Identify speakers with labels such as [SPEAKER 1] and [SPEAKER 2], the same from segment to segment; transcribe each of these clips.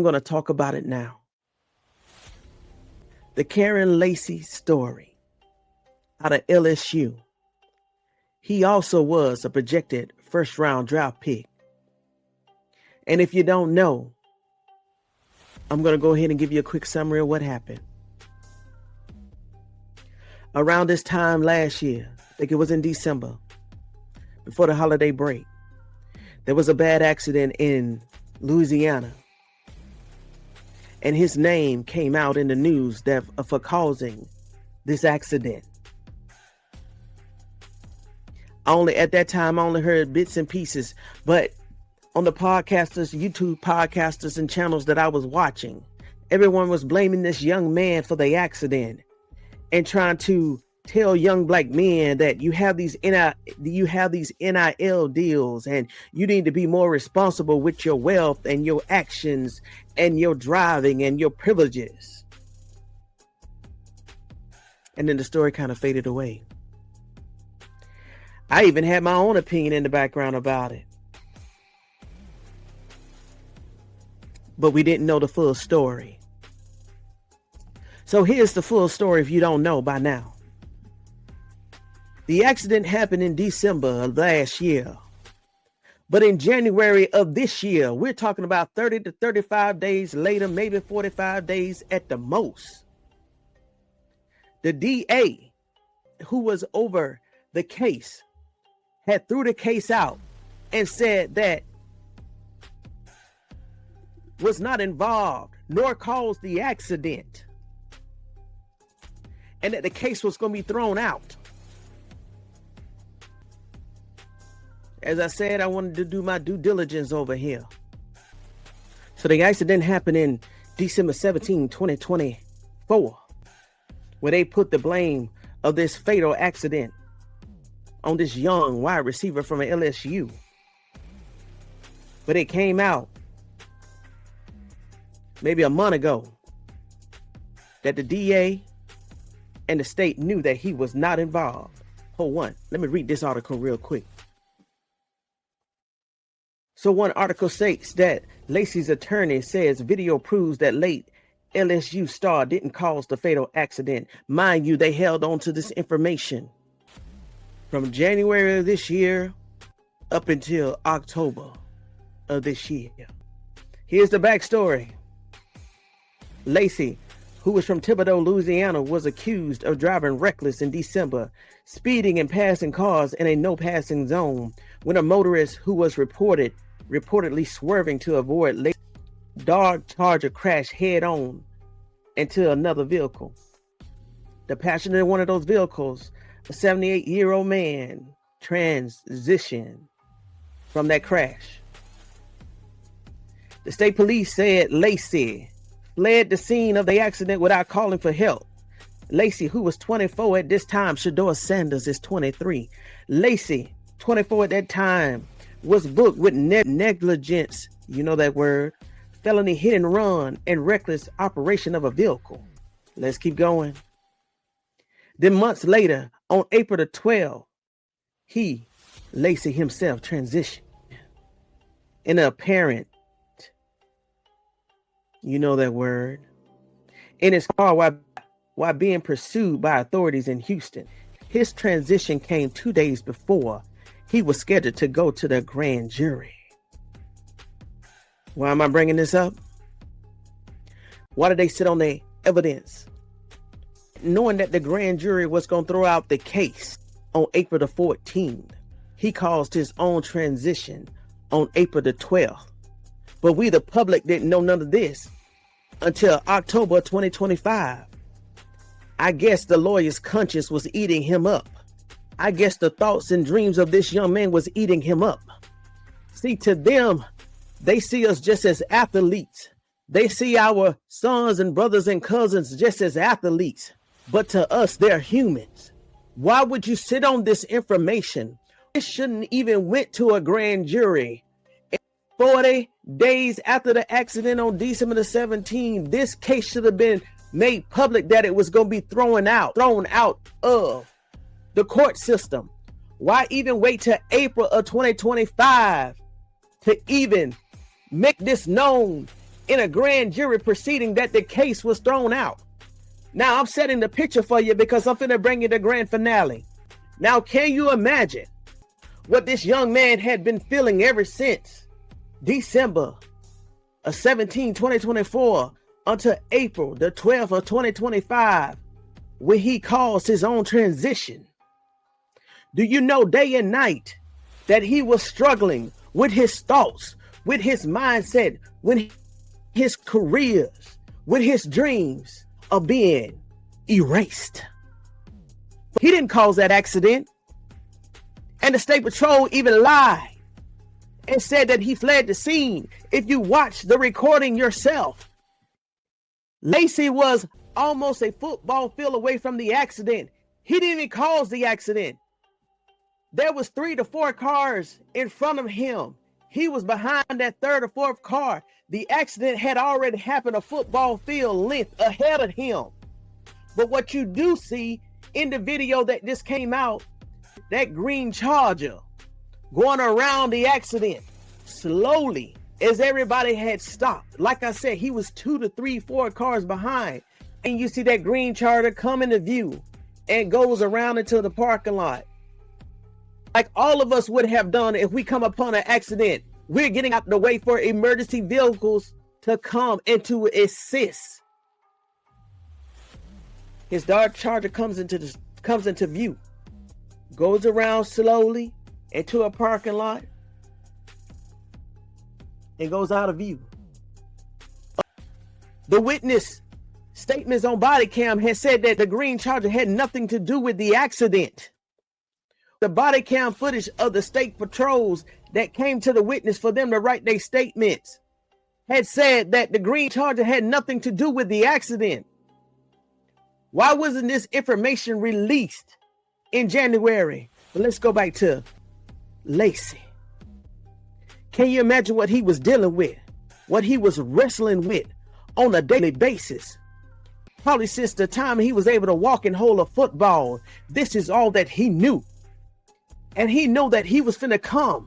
[SPEAKER 1] I'm going to talk about it now. The KYREN LACY story out of LSU. He also was a projected first-round draft pick. And if you don't know, I'm going to go ahead and give you a quick summary of what happened. Around this time last year, I think it was in December, before the holiday break, there was a bad accident in Louisiana. And his name came out in the news for causing this accident. At that time, I only heard bits and pieces, but on the podcasters, YouTube podcasters and channels that I was watching, everyone was blaming this young man for the accident and trying to tell young black men that you have these NIL deals and you need to be more responsible with your wealth and your actions and your driving and your privileges. And then the story kind of faded away. I even had my own opinion in the background about it. But we didn't know the full story. So here's the full story if you don't know by now. The accident happened in December of last year. But in January of this year, we're talking about 30 to 35 days later, maybe 45 days at the most. The DA who was over the case had threw the case out and said that was not involved nor caused the accident, and that the case was going to be thrown out. As I said, I wanted to do my due diligence over here. So the accident happened in December 17, 2024, where they put the blame of this fatal accident on this young wide receiver from LSU. But it came out maybe a month ago that the DA and the state knew that he was not involved. Hold on, let me read this article real quick. So one article states that Lacy's attorney says video proves that late LSU star didn't cause the fatal accident. Mind you, they held on to this information from January of this year up until October of this year. Here's the backstory. Lacy, who was from Thibodaux, Louisiana, was accused of driving reckless in December, speeding and passing cars in a no passing zone when a motorist who was reportedly swerving to avoid Lacy's Dodge Charger crashed head on into another vehicle. The passenger in one of those vehicles, a 78-year-old man, transitioned from that crash. The state police said Lacy fled the scene of the accident without calling for help. Lacy, who was 24 at this time, shedeursanders is 23. Lacy, 24 at that time, was booked with negligence, you know that word, felony hit and run, and reckless operation of a vehicle. Let's keep going. Then months later, on April the 12th, Lacy himself, transitioned in an apparent, you know that word, in his car while being pursued by authorities in Houston. His transition came 2 days before he was scheduled to go to the grand jury. Why am I bringing this up? Why did they sit on the evidence, knowing that the grand jury was going to throw out the case on April the 14th? He caused his own transition on April the 12th. But we, the public, didn't know none of this until October 2025. I guess the lawyer's conscience was eating him up. I guess the thoughts and dreams of this young man was eating him up. See, to them, they see us just as athletes. They see our sons and brothers and cousins just as athletes. But to us, they're humans. Why would you sit on this information? It shouldn't even went to a grand jury. 40 days after the accident on December the 17th, this case should have been made public that it was going to be thrown out of the court system. Why even wait till April of 2025 to even make this known in a grand jury proceeding that the case was thrown out. Now I'm setting the picture for you because I'm finna bring you the grand finale. Now, can you imagine what this young man had been feeling ever since December 17, 2024 until April the 12th of 2025, when he caused his own transition? Do you know day and night that he was struggling with his thoughts, with his mindset, with his careers, with his dreams of being erased? He didn't cause that accident. And the state patrol even lied and said that he fled the scene. If you watch the recording yourself, Lacy was almost a football field away from the accident. He didn't even cause the accident. There was 3 to 4 cars in front of him. He was behind that 3rd or 4th car. The accident had already happened a football field length ahead of him. But what you do see in the video that just came out, that green Charger going around the accident slowly as everybody had stopped. Like I said, he was 2 to 3, 4 cars behind. And you see that green Charger come into view and goes around into the parking lot. Like all of us would have done if we come upon an accident. We're getting out the way for emergency vehicles to come and to assist. His dark Charger comes into view, goes around slowly into a parking lot, and goes out of view. The witness statements on body cam has said that the green Charger had nothing to do with the accident. The body cam footage of the state patrols that came to the witness for them to write their statements had said that the green Charger had nothing to do with the accident. Why wasn't this information released in January? But let's go back to Lacy. Can you imagine what he was dealing with? What he was wrestling with on a daily basis? Probably since the time he was able to walk and hold a football. This is all that he knew. And he knew that he was finna come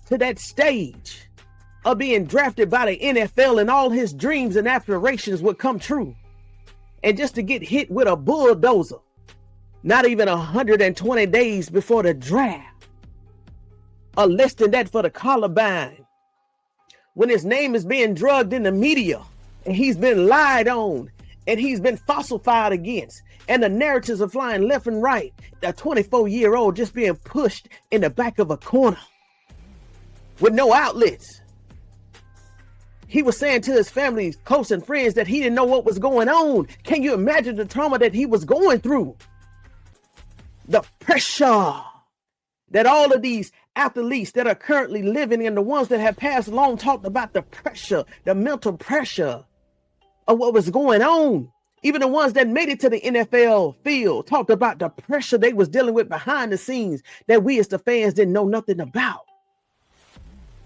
[SPEAKER 1] to that stage of being drafted by the NFL and all his dreams and aspirations would come true. And just to get hit with a bulldozer, not even 120 days before the draft, or less than that for the Columbine, when his name is being drugged in the media and he's been lied on and he's been falsified against, and the narratives are flying left and right. A 24-year-old just being pushed in the back of a corner with no outlets. He was saying to his family, close and friends, that he didn't know what was going on. Can you imagine the trauma that he was going through? The pressure that all of these athletes that are currently living and the ones that have passed along talked about, the pressure, the mental pressure of what was going on. Even the ones that made it to the NFL field talked about the pressure they was dealing with behind the scenes that we as the fans didn't know nothing about.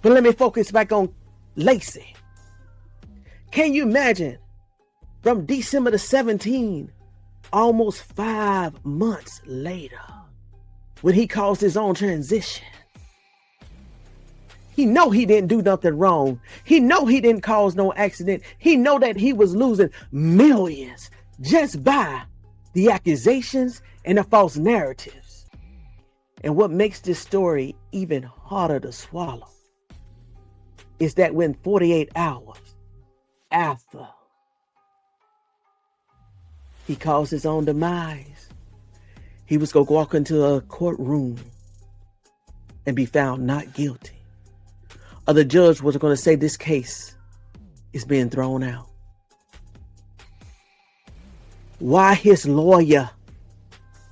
[SPEAKER 1] But let me focus back on Lacy. Can you imagine from December the 17th, almost 5 months later, when he caused his own transition? He know he didn't do nothing wrong. He know he didn't cause no accident. He know that he was losing millions just by the accusations and the false narratives. And what makes this story even harder to swallow is that when 48 hours after he caused his own demise, he was going to walk into a courtroom and be found not guilty. Or the judge was going to say this case is being thrown out. Why his lawyer?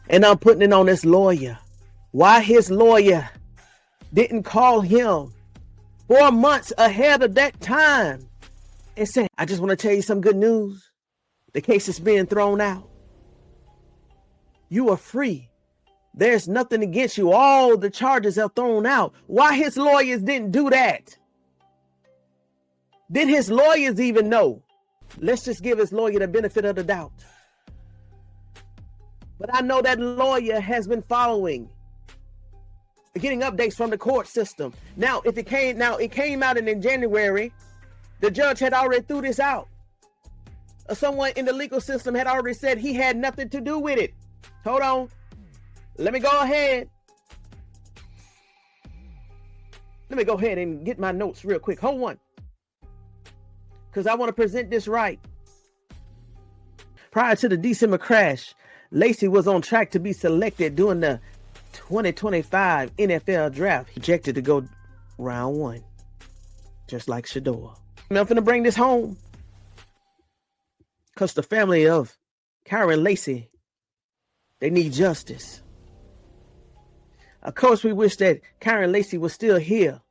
[SPEAKER 1] And I'm putting it on this lawyer. Why his lawyer didn't call him 4 months ahead of that time and say, I just want to tell you some good news. The case is being thrown out. You are free. There's nothing against you. All the charges are thrown out. Why his lawyers didn't do that? Did his lawyers even know? Let's just give his lawyer the benefit of the doubt. But I know that lawyer has been following, getting updates from the court system. Now, it came out in January The judge had already threw this out. Or someone in the legal system had already said he had nothing to do with it. Hold on. Let me go ahead. Let me go ahead and get my notes real quick. Hold on. Because I want to present this right. Prior to the December crash, Lacy was on track to be selected during the 2025 NFL draft. He projected to go round 1, just like Shedeur. I'm finna bring this home because the family of KYREN Lacy, they need justice. Of course, we wish that KYREN Lacy was still here.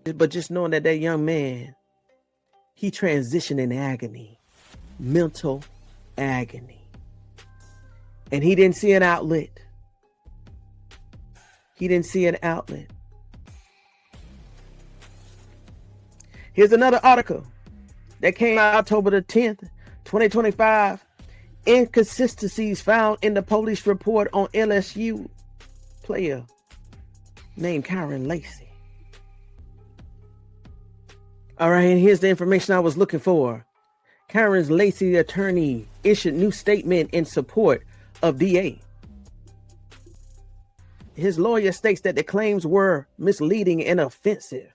[SPEAKER 1] But just knowing that that young man, he transitioned in agony, mental agony. And he didn't see an outlet. He didn't see an outlet. Here's another article that came out October the 10th, 2025. Inconsistencies found in the police report on LSU player named KYREN Lacy. All right, and here's the information I was looking for. KYREN Lacy attorney issued new statement in support of DA. His lawyer states that the claims were misleading and offensive.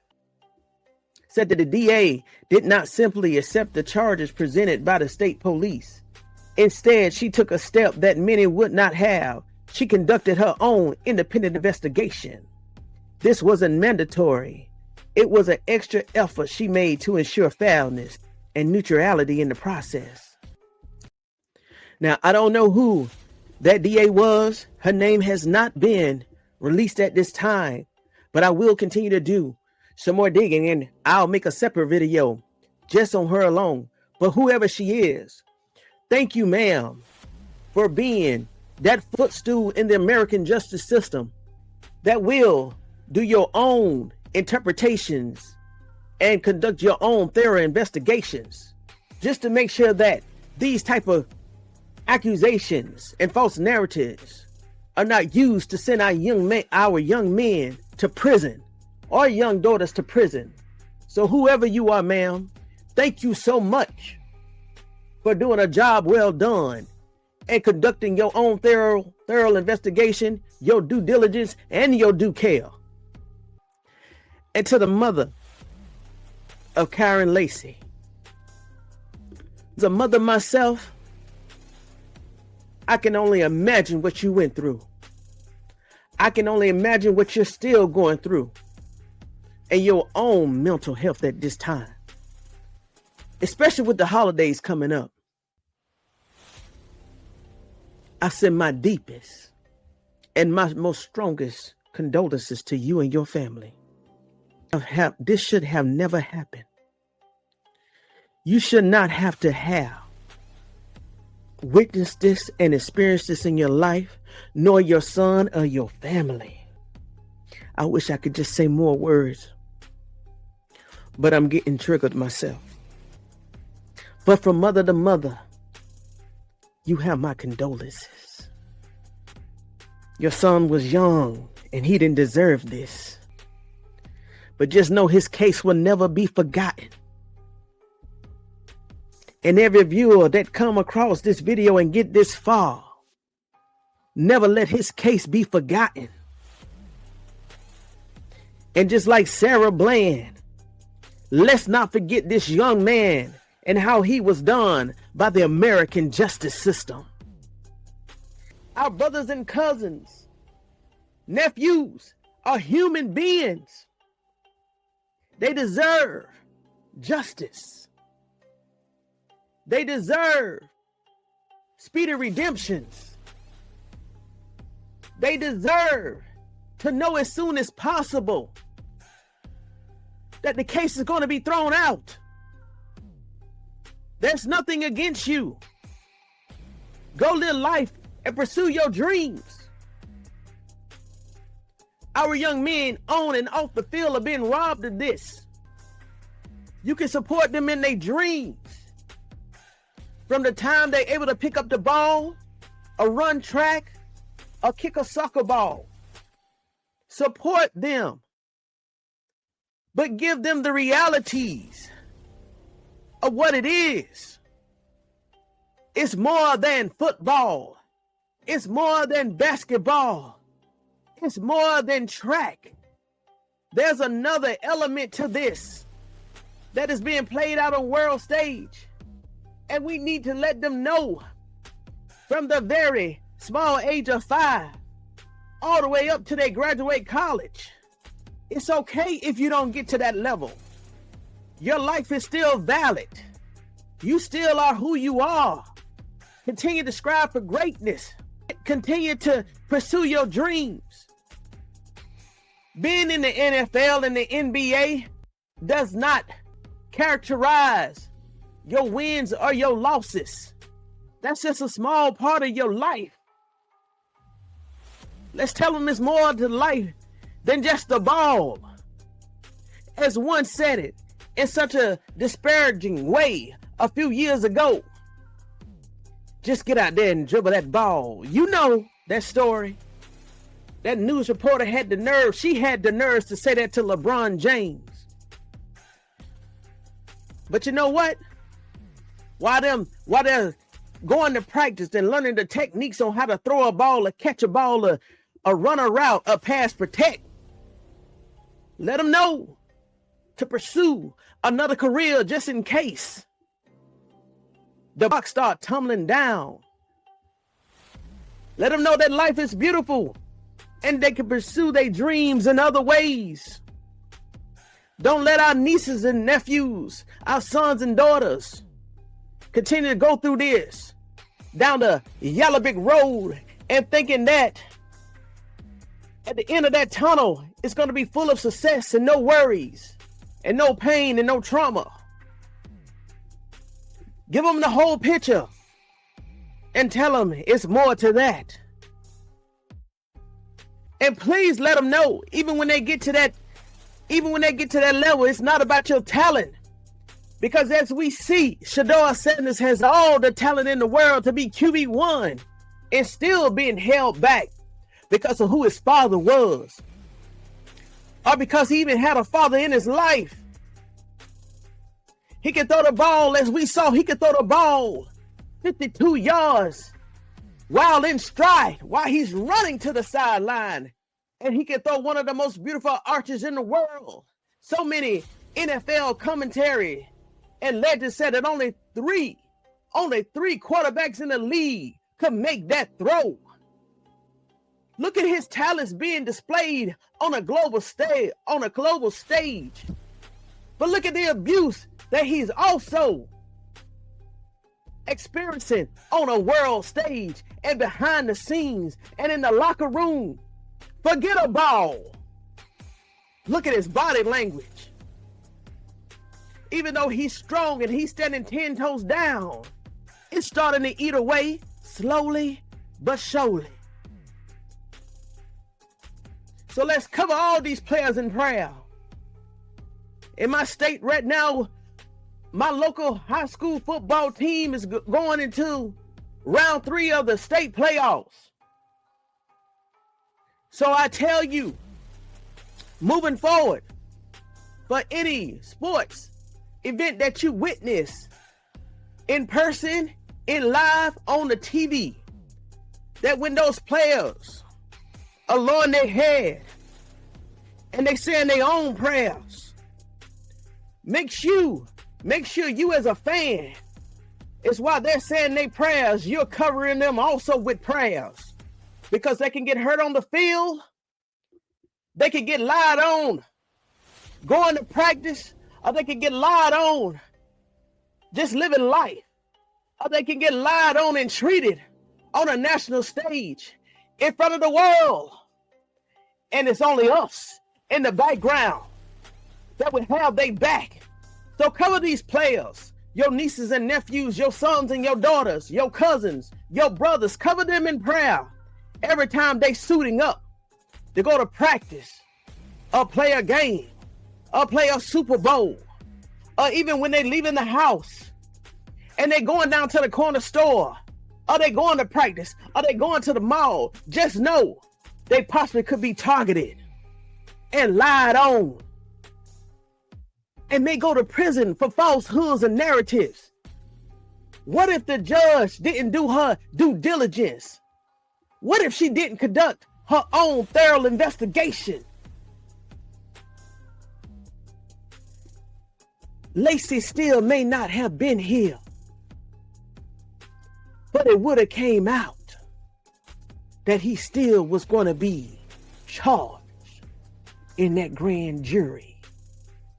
[SPEAKER 1] Said that the DA did not simply accept the charges presented by the state police. Instead, she took a step that many would not have. She conducted her own independent investigation. This wasn't mandatory. It was an extra effort she made to ensure fairness and neutrality in the process. Now, I don't know who that DA was. Her name has not been released at this time, but I will continue to do some more digging, and I'll make a separate video just on her alone. But whoever she is, thank you, ma'am, for being that footstool in the American justice system that will do your own interpretations and conduct your own thorough investigations just to make sure that these type of accusations and false narratives are not used to send our young men to prison or young daughters to prison. So whoever you are, ma'am, thank you so much for doing a job well done and conducting your own thorough investigation, your due diligence, and your due care. And to the mother of KYREN Lacy, as a mother myself, I can only imagine what you went through. I can only imagine what you're still going through and your own mental health at this time, especially with the holidays coming up. I send my deepest and my most strongest condolences to you and your family. This should have never happened. You should not have to have witnessed this and experienced this in your life, nor your son or your family. I wish I could just say more words, but I'm getting triggered myself. But from mother to mother, you have my condolences. Your son was young and he didn't deserve this. But just know his case will never be forgotten. And every viewer that come across this video and get this far, never let his case be forgotten. And just like Sarah Bland, let's not forget this young man and how he was done by the American justice system. Our brothers and cousins, nephews are human beings. They deserve justice. They deserve speedy redemptions. They deserve to know as soon as possible that the case is going to be thrown out. There's nothing against you. Go live life and pursue your dreams. Our young men on and off the field are being robbed of this. You can support them in their dreams. From the time they're able to pick up the ball, or run track, or kick a soccer ball. Support them. but give them the realities of what it is. It's more than football. It's more than basketball. It's more than track. There's another element to this that is being played out on world stage. And we need to let them know from the very small age of 5 all the way up to they graduate college. It's okay if you don't get to that level. Your life is still valid. You still are who you are. Continue to strive for greatness. Continue to pursue your dreams. Being in the NFL and the NBA does not characterize your wins or your losses. That's just a small part of your life. Let's tell them it's more to life than just the ball. As one said it in such a disparaging way a few years ago. Just get out there and dribble that ball. You know that story. That news reporter had the nerve. She had the nerves to say that to LeBron James. But you know what? While they're going to practice and learning the techniques on how to throw a ball, or catch a ball, or run a route, or pass protect, let them know to pursue another career just in case the box start tumbling down. Let them know that life is beautiful and they can pursue their dreams in other ways. Don't let our nieces and nephews, our sons and daughters, continue to go through this down the yellow brick road and thinking that at the end of that tunnel it's going to be full of success and no worries and no pain and no trauma. Give them the whole picture and tell them it's more to that. And please let them know, even when they get to that level, it's not about your talent. Because as we see, Shedeursanders has all the talent in the world to be QB1 and still being held back because of who his father was. Or because he even had a father in his life. He can throw the ball, as we saw, he can throw the ball 52 yards while in stride, while he's running to the sideline. And he can throw one of the most beautiful arches in the world. So many NFL commentary and legends said that only three quarterbacks in the league could make that throw. Look at his talents being displayed on a global stage, But look at the abuse that he's also experiencing on a world stage and behind the scenes and in the locker room. Forget a ball. Look at his body language. Even though he's strong and he's standing 10 toes down, it's starting to eat away slowly but surely. So let's cover all these players in prayer. In my state right now, my local high school football team is going into round 3 of the state playoffs. So I tell you, moving forward, for any sports event that you witness in person, in live, on the TV, that when those players are lowering their head and they saying their own prayers, make sure you as a fan, it's while they're saying their prayers, you're covering them also with prayers. Because they can get hurt on the field. They can get lied on going to practice. Or they can get lied on just living life. Or they can get lied on and treated on a national stage in front of the world. And it's only us in the background that would have their back. So cover these players, your nieces and nephews, your sons and your daughters, your cousins, your brothers. Cover them in prayer. Every time they suiting up to go to practice or play a game or play a Super Bowl, or even when they leaving the house and they going down to the corner store, or they going to practice, or they going to the mall, just know they possibly could be targeted and lied on and may go to prison for falsehoods and narratives? What if the judge didn't do her due diligence? What if she didn't conduct her own thorough investigation? Lacy still may not have been here, but it would have came out that he still was going to be charged in that grand jury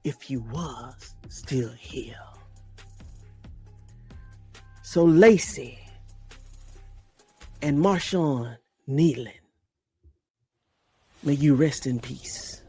[SPEAKER 1] if he was still here. So Lacy and Marshawn Nealon, may you rest in peace.